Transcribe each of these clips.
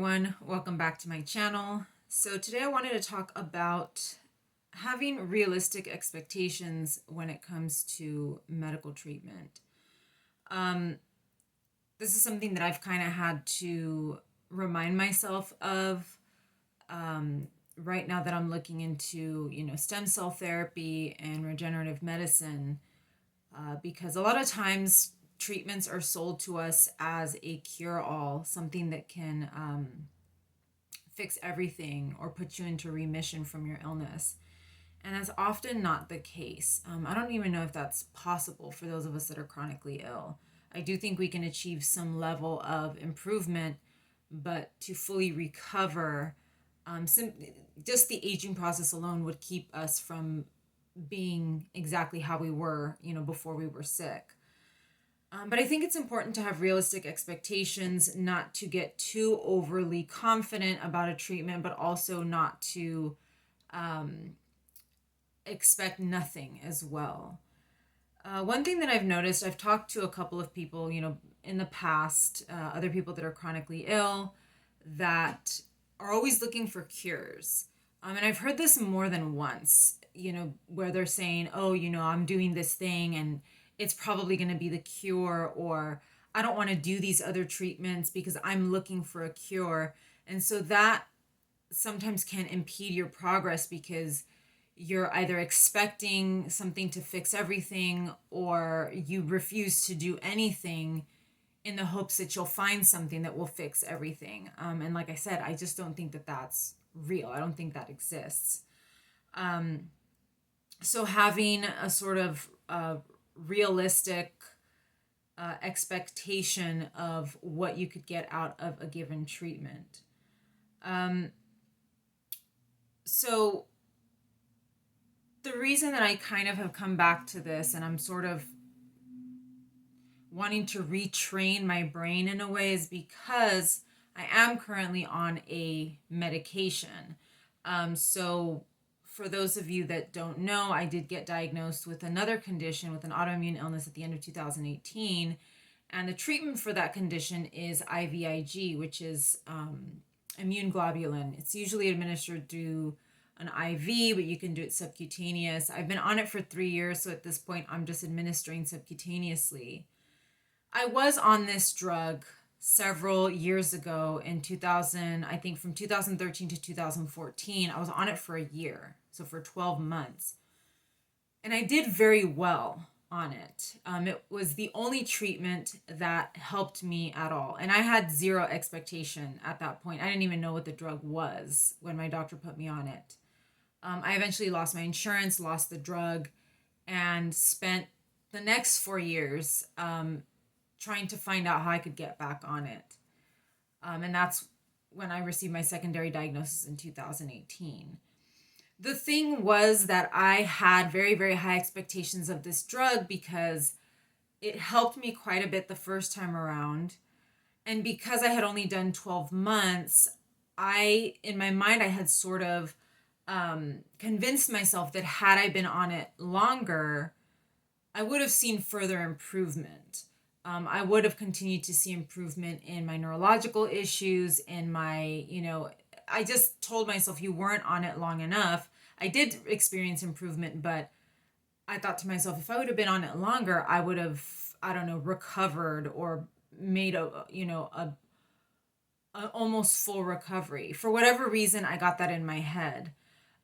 Everyone, welcome back to my channel. So today I wanted to talk about having realistic expectations when it comes to medical treatment. This is something that I've kind of had to remind myself of right now that I'm looking into, stem cell therapy and regenerative medicine, because a lot of times treatments are sold to us as a cure-all, something that can fix everything or put you into remission from your illness. And that's often not the case. I don't even know if that's possible for those of us that are chronically ill. I do think we can achieve some level of improvement, but to fully recover, just the aging process alone would keep us from being exactly how we were, before we were sick. But I think it's important to have realistic expectations, not to get too overly confident about a treatment, but also not to expect nothing as well. One thing that I've noticed, I've talked to a couple of people, in the past, other people that are chronically ill, that are always looking for cures. And I've heard this more than once, where they're saying, oh, I'm doing this thing and it's probably going to be the cure, or I don't want to do these other treatments because I'm looking for a cure. And so that sometimes can impede your progress because you're either expecting something to fix everything or you refuse to do anything in the hopes that you'll find something that will fix everything. And like I said, I just don't think that that's real. I don't think that exists. So having a sort of realistic expectation of what you could get out of a given treatment. So the reason that I kind of have come back to this, and I'm sort of wanting to retrain my brain in a way, is because I am currently on a medication. So for those of you that don't know, I did get diagnosed with another condition, with an autoimmune illness at the end of 2018. And the treatment for that condition is IVIG, which is immune globulin. It's usually administered through an IV, but you can do it subcutaneous. I've been on it for 3 years, so at this point, I'm just administering subcutaneously. I was on this drug several years ago in 2000, I think from 2013 to 2014. I was on it for a year, so for 12 months. And I did very well on it. It was the only treatment that helped me at all. And I had zero expectation at that point. I didn't even know what the drug was when my doctor put me on it. I eventually lost my insurance, lost the drug, and spent the next 4 years trying to find out how I could get back on it. And that's when I received my secondary diagnosis in 2018. The thing was that I had very, very high expectations of this drug because it helped me quite a bit the first time around. And because I had only done 12 months, in my mind, I had sort of convinced myself that had I been on it longer, I would have seen further improvement. I would have continued to see improvement in my neurological issues, in my, I just told myself you weren't on it long enough. I did experience improvement, but I thought to myself, if I would have been on it longer, I would have, recovered or made a almost full recovery. For whatever reason, I got that in my head.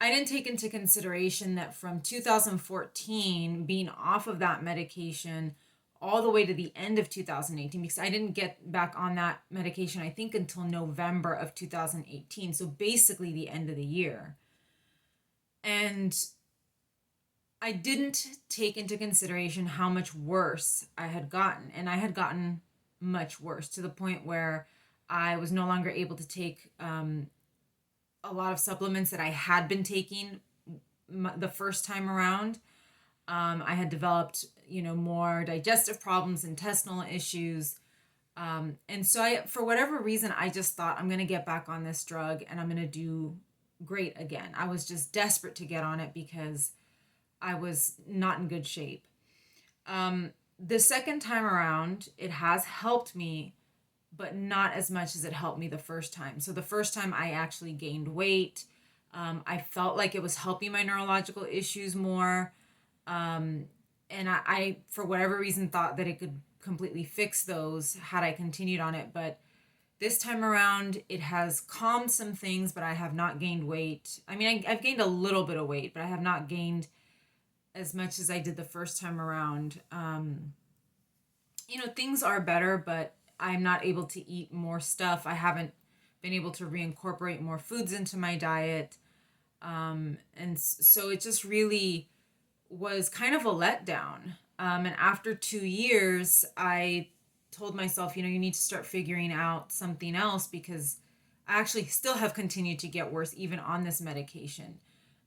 I didn't take into consideration that from 2014, being off of that medication all the way to the end of 2018, because I didn't get back on that medication, I think, until November of 2018. So basically the end of the year. And I didn't take into consideration how much worse I had gotten. And I had gotten much worse, to the point where I was no longer able to take a lot of supplements that I had been taking the first time around. I had developed, more digestive problems, intestinal issues. And so for whatever reason, I just thought I'm going to get back on this drug and I'm going to do great again. I was just desperate to get on it because I was not in good shape. The second time around, it has helped me but not as much as it helped me the first time. So the first time I actually gained weight. I felt like it was helping my neurological issues more. Um, and I, for whatever reason, thought that it could completely fix those had I continued on it. But this time around, it has calmed some things, but I have not gained weight. I mean, I've gained a little bit of weight, but I have not gained as much as I did the first time around. Things are better, but I'm not able to eat more stuff. I haven't been able to reincorporate more foods into my diet. And so it just really was kind of a letdown. And after 2 years, I told myself, you need to start figuring out something else because I actually still have continued to get worse even on this medication.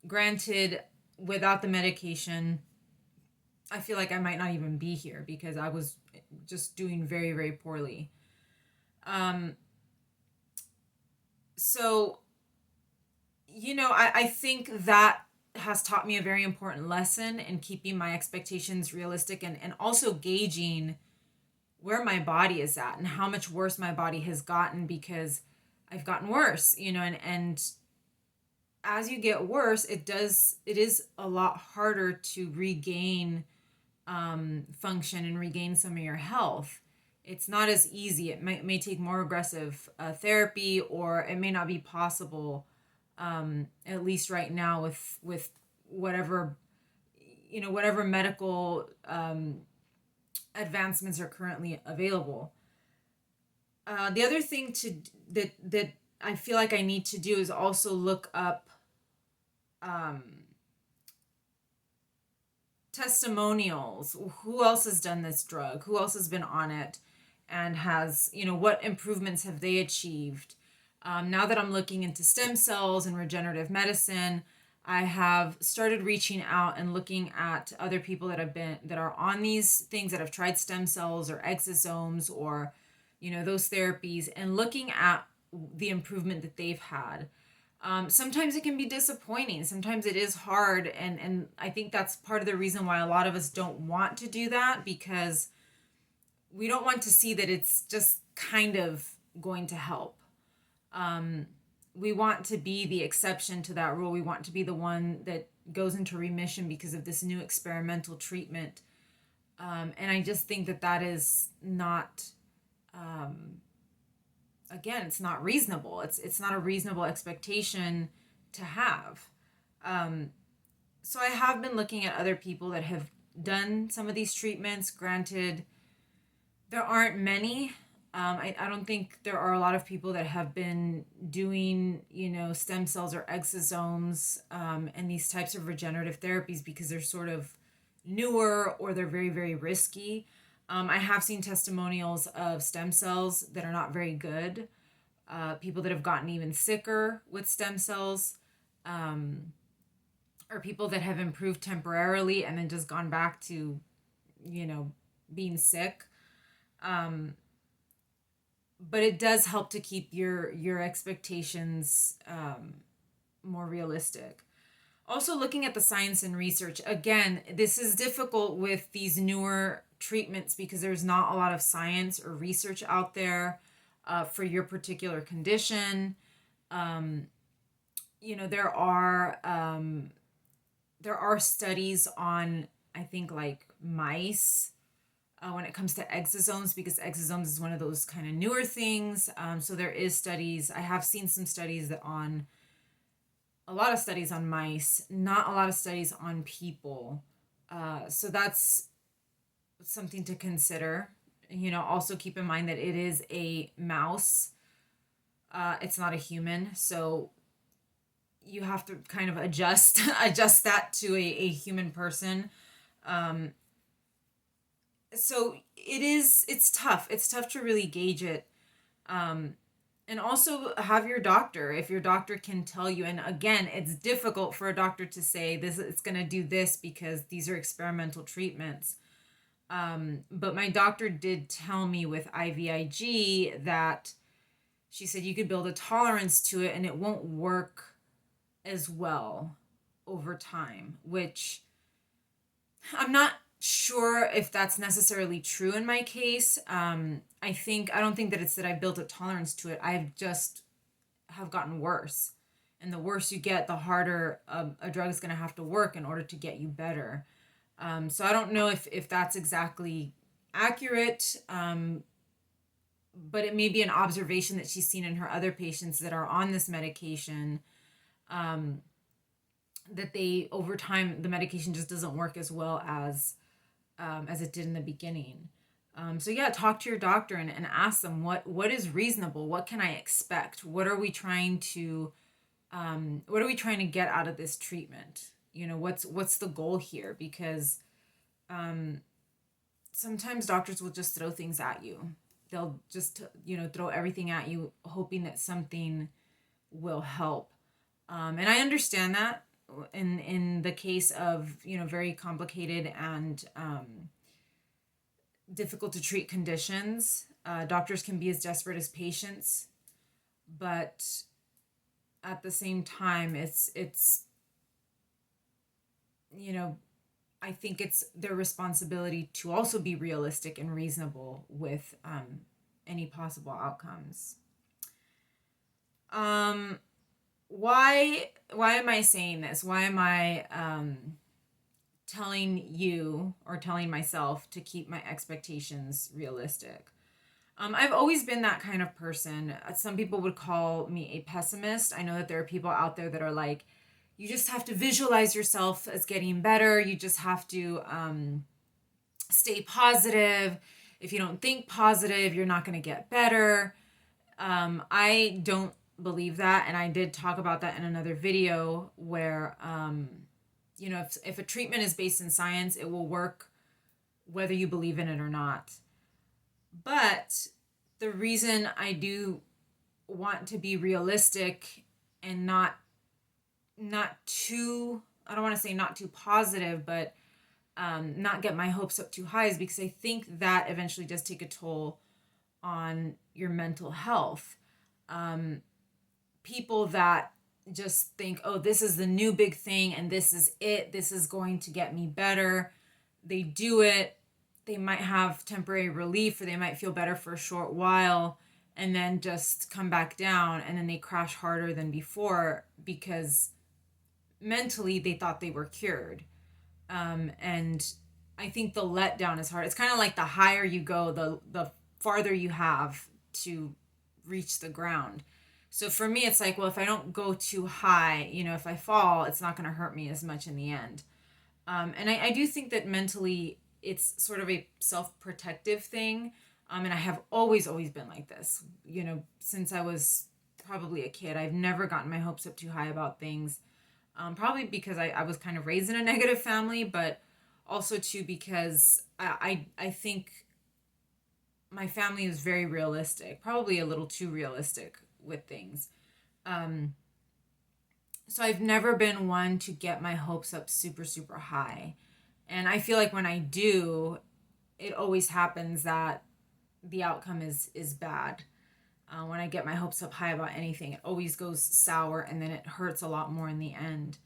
Granted, without the medication, I feel like I might not even be here because I was just doing very, very poorly. Um, so, I think that has taught me a very important lesson in keeping my expectations realistic and also gauging where my body is at and how much worse my body has gotten because I've gotten worse, and as you get worse, it is a lot harder to regain function and regain some of your health. It's not as easy. It may take more aggressive therapy, or it may not be possible, at least right now with whatever whatever medical advancements are currently available. The other thing that I feel like I need to do is also look up um, testimonials. Who else has done this drug? Who else has been on it? And has, what improvements have they achieved? Now that I'm looking into stem cells and regenerative medicine, I have started reaching out and looking at other people that are on these things, that have tried stem cells or exosomes or, those therapies, and looking at the improvement that they've had. Sometimes it can be disappointing. Sometimes it is hard. And I think that's part of the reason why a lot of us don't want to do that, because we don't want to see that it's just kind of going to help. We want to be the exception to that rule. We want to be the one that goes into remission because of this new experimental treatment. And I just think that is not, again, it's not reasonable. It's not a reasonable expectation to have. So I have been looking at other people that have done some of these treatments. Granted, there aren't many. I don't think there are a lot of people that have been doing, stem cells or exosomes and these types of regenerative therapies because they're sort of newer or they're very, very risky. I have seen testimonials of stem cells that are not very good. People that have gotten even sicker with stem cells, or people that have improved temporarily and then just gone back to, being sick. But it does help to keep your expectations more realistic. Also, looking at the science and research, again, this is difficult with these newer treatments because there's not a lot of science or research out there for your particular condition. There are studies on, I think, like mice when it comes to exosomes, because exosomes is one of those kind of newer things. So there is studies. I have seen some studies a lot of studies on mice, not a lot of studies on people. So that's something to consider. Also keep in mind that it is a mouse. It's not a human. So you have to kind of adjust that to a human person. So it's tough. It's tough to really gauge it. And also have your doctor, if your doctor can tell you, and again, it's difficult for a doctor to say this, it's going to do this because these are experimental treatments. But my doctor did tell me with IVIG that she said you could build a tolerance to it and it won't work as well over time, which I'm not sure if that's necessarily true in my case. I don't think that it's that I've built a tolerance to it. I've just have gotten worse. And the worse you get, the harder a drug is going to have to work in order to get you better. So I don't know if that's exactly accurate, but it may be an observation that she's seen in her other patients that are on this medication, that they, over time, the medication just doesn't work as well as it did in the beginning. So yeah, talk to your doctor and ask them what is reasonable. What can I expect? What are we trying to get out of this treatment? What's the goal here? Because sometimes doctors will just throw things at you. They'll just, throw everything at you, hoping that something will help. And I understand that in the case of, very complicated and difficult to treat conditions. Doctors can be as desperate as patients, but at the same time, it's I think it's their responsibility to also be realistic and reasonable with any possible outcomes. Why am I saying this? Why am I telling you or telling myself to keep my expectations realistic? I've always been that kind of person. Some people would call me a pessimist. I know that there are people out there that are like, you just have to visualize yourself as getting better. You just have to stay positive. If you don't think positive, you're not going to get better. I don't believe that. And I did talk about that in another video where, if a treatment is based in science, it will work whether you believe in it or not. But the reason I do want to be realistic and not too, I don't want to say not too positive, but not get my hopes up too high is because I think that eventually does take a toll on your mental health. People that just think, oh, this is the new big thing and this is it. This is going to get me better. They do it. They might have temporary relief or they might feel better for a short while and then just come back down, and then they crash harder than before because mentally they thought they were cured. And I think the letdown is hard. It's kind of like the higher you go, the farther you have to reach the ground. So for me, it's like, well, if I don't go too high, if I fall, it's not going to hurt me as much in the end. And I do think that mentally it's sort of a self-protective thing. And I have always been like this, since I was probably a kid. I've never gotten my hopes up too high about things. Probably because I was kind of raised in a negative family, but also too because I think my family is very realistic, probably a little too realistic with things. So I've never been one to get my hopes up super, super high. And I feel like when I do, it always happens that the outcome is bad. When I get my hopes up high about anything, it always goes sour and then it hurts a lot more in the end.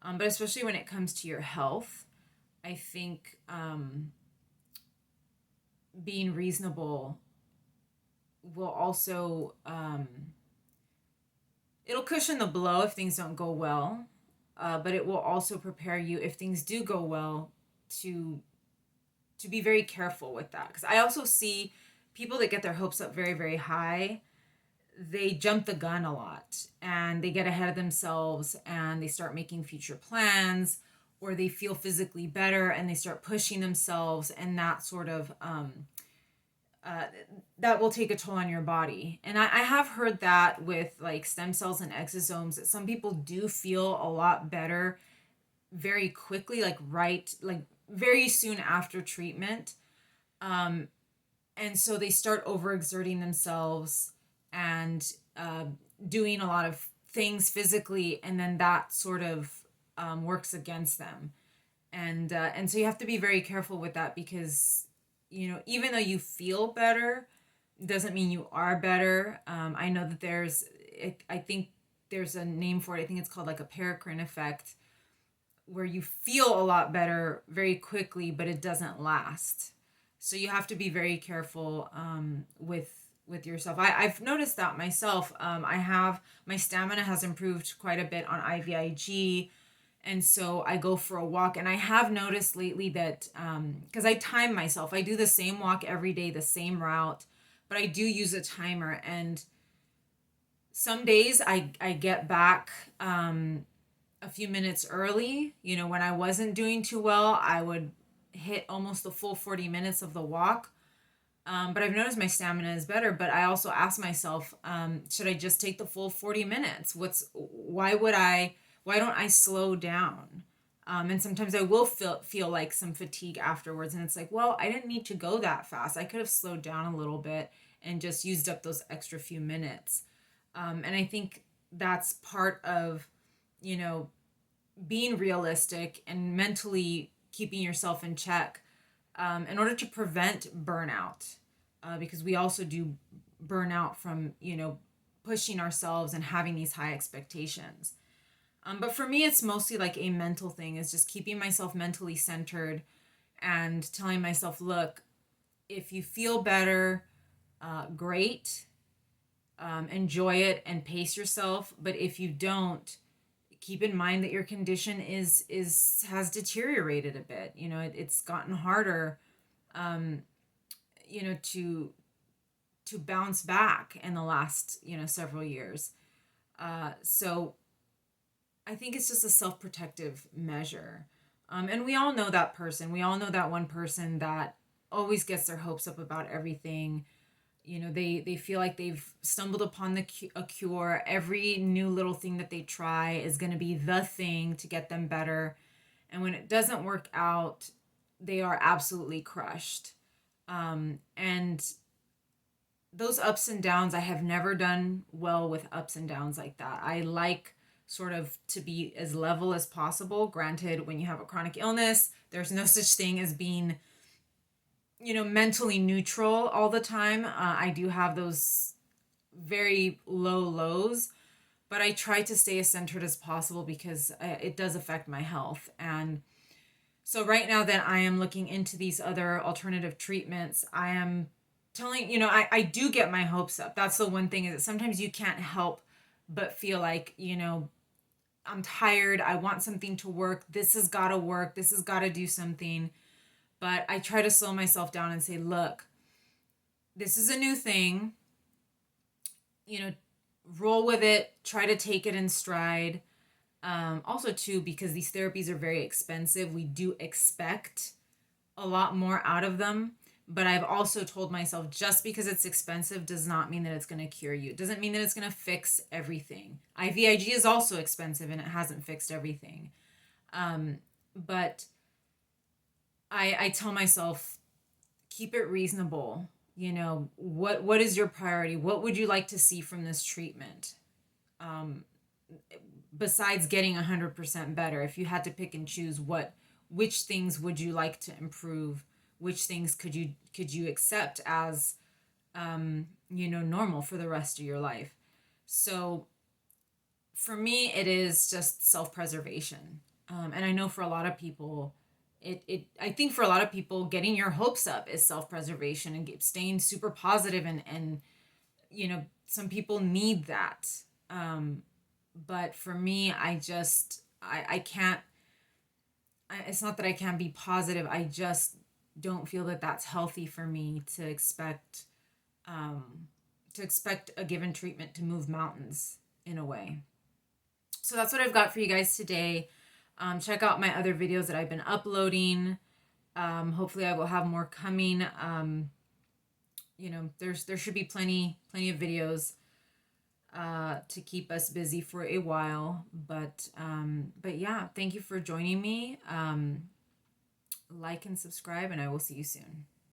But especially when it comes to your health, I think being reasonable will also, it'll cushion the blow if things don't go well, but it will also prepare you if things do go well to be very careful with that. Because I also see people that get their hopes up very, very high, they jump the gun a lot and they get ahead of themselves and they start making future plans, or they feel physically better and they start pushing themselves, and that sort of that will take a toll on your body. And I have heard that with like stem cells and exosomes, that some people do feel a lot better very quickly, like very soon after treatment. And so they start overexerting themselves and doing a lot of things physically, and then that sort of works against them. And so you have to be very careful with that, because even though you feel better, doesn't mean you are better. I know that I think there's a name for it. I think it's called like a paracrine effect, where you feel a lot better very quickly, but it doesn't last. So you have to be very careful with yourself. I've noticed that myself. I have my stamina has improved quite a bit on IVIG, and so I go for a walk. And I have noticed lately that because I time myself, I do the same walk every day, the same route, but I do use a timer. And some days I get back a few minutes early. You know, when I wasn't doing too well, I would hit almost the full 40 minutes of the walk. But I've noticed my stamina is better. But I also ask myself, should I just take the full 40 minutes? Why don't I slow down? And sometimes I will feel like some fatigue afterwards. And it's like, well, I didn't need to go that fast. I could have slowed down a little bit and just used up those extra few minutes. And I think that's part of, you know, being realistic and mentally keeping yourself in check in order to prevent burnout. Because we also do burnout from, you know, pushing ourselves and having these high expectations. But for me, it's mostly like a mental thing, is just keeping myself mentally centered and telling myself, look, if you feel better, great, enjoy it and pace yourself. But if you don't, keep in mind that your condition has deteriorated a bit. You know, it's gotten harder, you know, to bounce back in the last, you know, several years. So I think it's just a self-protective measure. And we all know that person. We all know that one person that always gets their hopes up about everything. You know, they feel like they've stumbled upon a cure. Every new little thing that they try is going to be the thing to get them better. And when it doesn't work out, they are absolutely crushed. And those ups and downs, I have never done well with ups and downs like that. I like sort of to be as level as possible. Granted, when you have a chronic illness, there's no such thing as being, you know, mentally neutral all the time. I do have those very low lows, but I try to stay as centered as possible because it does affect my health. And so right now that I am looking into these other alternative treatments, I am telling, you know, I do get my hopes up. That's the one thing, is that sometimes you can't help but feel like, you know, I'm tired. I want something to work. This has got to work. This has got to do something. But I try to slow myself down and say, look, this is a new thing. You know, roll with it. Try to take it in stride. Also, too, because these therapies are very expensive, we do expect a lot more out of them. But I've also told myself, just because it's expensive does not mean that it's going to cure you. It doesn't mean that it's going to fix everything. IVIG is also expensive and it hasn't fixed everything. But I tell myself, keep it reasonable. You know, what is your priority? What would you like to see from this treatment? Besides getting 100% better, if you had to pick and choose, which things would you like to improve? Which things could you accept as, you know, normal for the rest of your life? So for me, it is just self-preservation. And I know for a lot of people, I think for a lot of people, getting your hopes up is self-preservation and staying super positive, and you know, some people need that. But for me, I can't, it's not that I can't be positive. I just don't feel that that's healthy for me to expect a given treatment to move mountains in a way. So that's what I've got for you guys today. Check out my other videos that I've been uploading. Hopefully I will have more coming. You know, there should be plenty of videos to keep us busy for a while. But yeah, thank you for joining me. Like and subscribe, and I will see you soon.